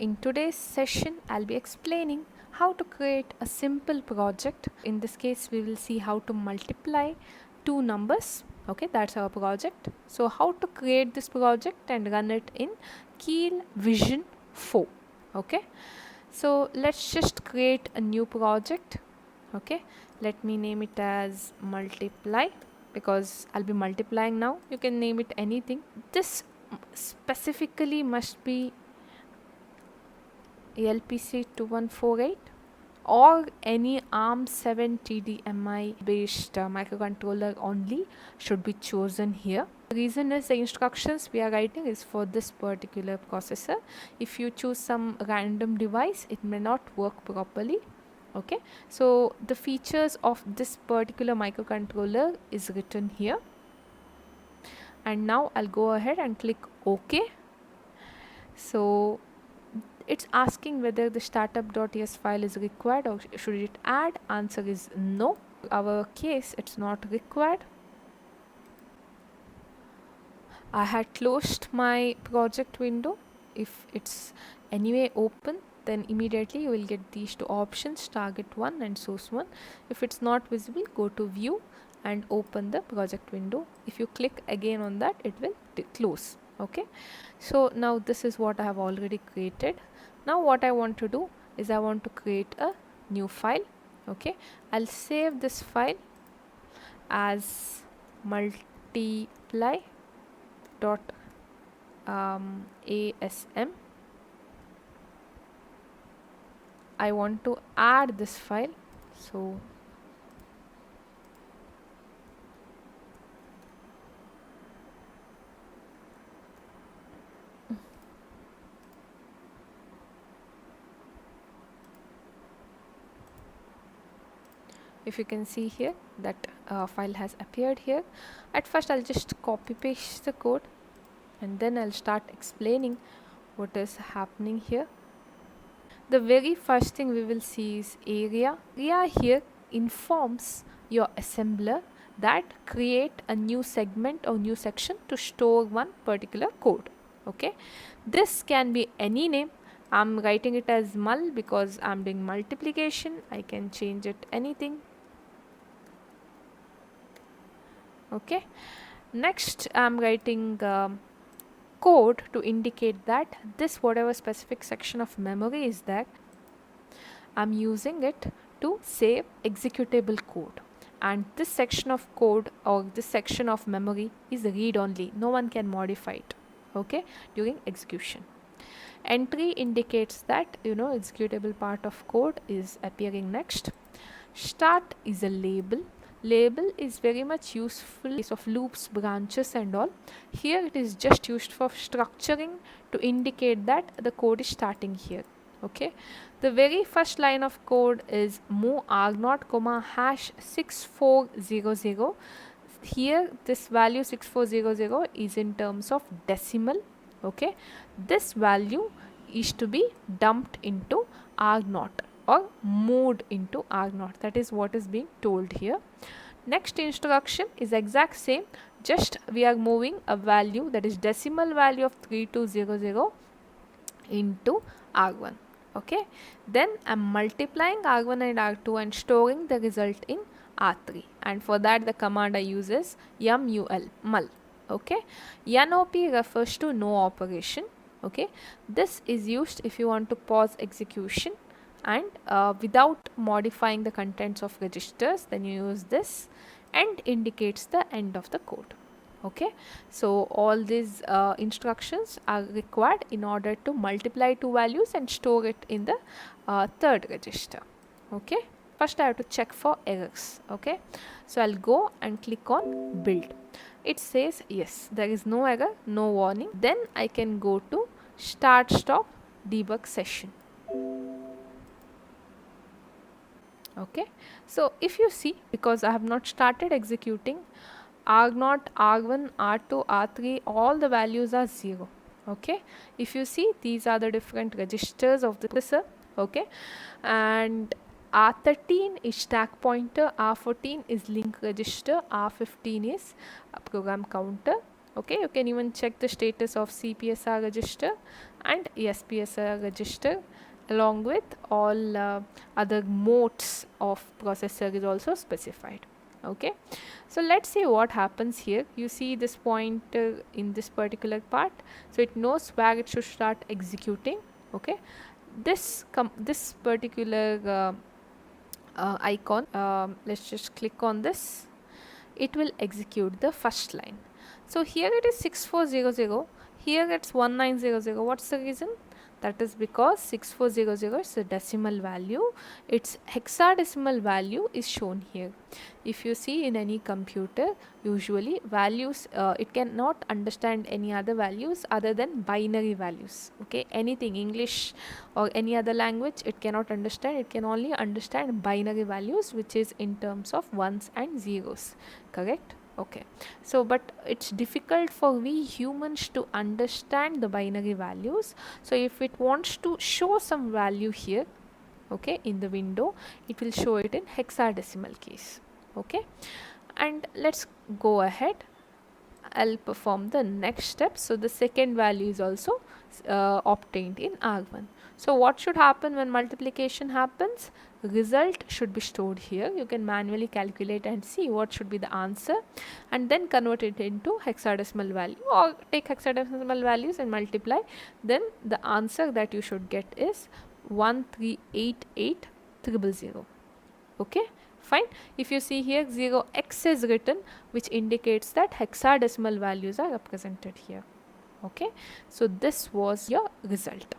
In today's session, I'll be explaining how to create a simple project. In this case, we will see how to multiply two numbers. Okay, that's our project. So how to create this project and run it in Keil uVision 4. Okay, so let's just create a new project. Okay, let me name it as multiply because I'll be multiplying now. You can name it anything. This specifically must be LPC 2148 or any ARM7 TDMI based microcontroller only should be chosen here. The reason is the instructions we are writing is for this particular processor. If you choose some random device, it may not work properly. Okay, so the features of this particular microcontroller is written here, and now I'll go ahead and click OK. So it's asking whether the startup.ts file is required or should it add. Answer is no. In our case, it's not required. I had closed my project window. If it's anyway open, then immediately you will get these two options, target 1 and source 1. If it's not visible, go to view and open the project window. If you click again on that, it will close. Okay, so now this is what I have already created. Now what I want to do is I want to create a new file. Okay, I'll save this file as multiply dot asm. I want to add this file, so if you can see here that file has appeared here. At first I'll just copy paste the code and then I'll start explaining what is happening here. The very first thing we will see is area. Area here informs your assembler that create a new segment or new section to store one particular code. Okay, this can be any name. I'm writing it as mul because I'm doing multiplication. I can change it anything. Okay, next I'm writing code to indicate that this whatever specific section of memory is that I'm using it to save executable code, and this section of code or this section of memory is read only. No one can modify it, okay, during execution. Entry indicates that executable part of code is appearing next. Start is a label. Label is very much useful in case of loops, branches and all. Here it is just used for structuring to indicate that the code is starting here. Okay, the very first line of code is move arg0, #6400. Here this value 6400 is in terms of decimal. Okay, this value is to be dumped into arg0 or moved into arg0. That is what is being told here. Next instruction is exact same, just we are moving a value, that is decimal value of 3200 into arg1. Okay, then I'm multiplying arg1 and arg2 and storing the result in r3, and for that the command I use is mul. Okay, NOP refers to no operation. Okay, this is used if you want to pause execution and without modifying the contents of registers, then you use this, and indicates the end of the code. Okay, so all these instructions are required in order to multiply two values and store it in the third register. Okay, first I have to check for errors. Okay, so I'll go and click on build. It says yes, there is no error, no warning. Then I can go to start stop debug session. Okay, so if you see, because I have not started executing, arg0, arg1, r2, r3, all the values are 0. Okay, if you see, these are the different registers of the processor. Okay, and r13 is stack pointer, r14 is link register, r15 is program counter, Okay, you can even check the status of CPSR register and SPSR register, along with all other modes of processor is also specified. Okay, so let's see what happens here. You see this pointer in this particular part, so it knows where it should start executing. Okay, this particular icon, let's just click on this, it will execute the first line. So here it is 6400, here it's 1900. What's the reason? That is because 6400 is a decimal value, its hexadecimal value is shown here. If you see in any computer, usually values, it cannot understand any other values other than binary values. Okay, anything English or any other language it cannot understand, it can only understand binary values, which is in terms of ones and zeros. Correct? Okay, so but it's difficult for we humans to understand the binary values. So if it wants to show some value here, okay, in the window, it will show it in hexadecimal case. Okay, and let's go ahead. I'll perform the next step. So the second value is also obtained in R1. So what should happen when multiplication happens? Result should be stored here. You can manually calculate and see what should be the answer, and then convert it into hexadecimal value, or take hexadecimal values and multiply. Then the answer that you should get is 1388000. Okay, fine. If you see here 0x is written, which indicates that hexadecimal values are represented here. Okay, so this was your result.